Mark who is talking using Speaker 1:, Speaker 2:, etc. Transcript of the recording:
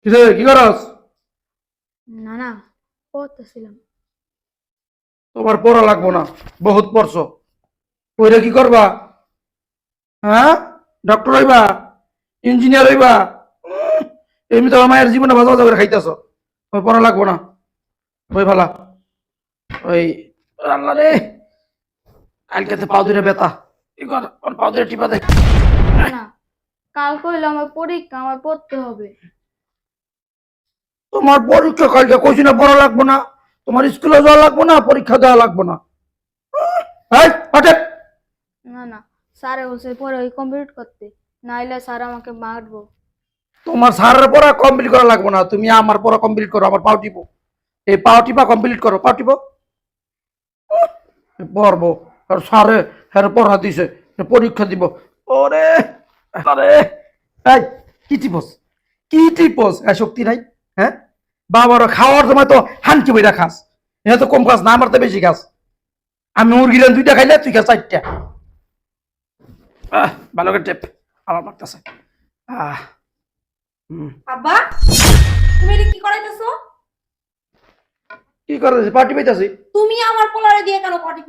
Speaker 1: কিরে কি করস?
Speaker 2: না না, পড়তেছিলাম।
Speaker 1: তোমার পড়া লাগবো না, বহুত পড়ছো। কইরা কি করবা? হ্যাঁ, ডক্টর হইবা, ইঞ্জিনিয়ার হইবা? এমনি তো আমার মায়ের জীবনে ভাজা ভাজা করে খাইতেছ। ওই পড়া লাগবো না, ওই ভালা। ওই আল্লাহ রে, কালকে পাও দুইটা ব্যথা। কি কর, ওর পাও দুইটা টিপা দে।
Speaker 2: না না, কাল কইলো আমার পরীক্ষা, আমার পড়তে হবে।
Speaker 1: তোমার পরীক্ষা কালকে, কইছি না পড়া লাগবো না। তোমার স্কুলে যাওয়া লাগবো না, পরীক্ষা দেওয়া লাগবো না। এই হঠাৎ
Speaker 2: না না, স্যারে বলছে পরে ওই কমপ্লিট করতে, নাইলে স্যার আমাকে মারবো।
Speaker 1: তোমার স্যারের পড়া কমপ্লিট করা লাগবো না, তুমি আমার পড়া কমপ্লিট করো। আমার পাও টিপো, এই পাও টিপা কমপ্লিট করো, পাও টিপো। পড়বো আর স্যারে হ্যাঁ পড়া দিছে, পরীক্ষা দিব। ওরে আরে, এই কি টিপস, কি টিপস? শক্তি নাই? হ্যাঁ, বাবার খাওয়ার সময় তো হানকি বইরা খাস, এটা তো কম খাস না, আমার তো বেশি খাস। আমি মুরগির দুইটা খাইলে তুই খাস চারটা। ভালো করে টেপ, আমার লাগতেছে। আহ
Speaker 3: আব্বা, তুমি এটা কি করাইতেছো?
Speaker 1: কি করে পার্টি পাইতাছি?
Speaker 3: তুমি আমার পোলারে দিয়ে কেন পার্টি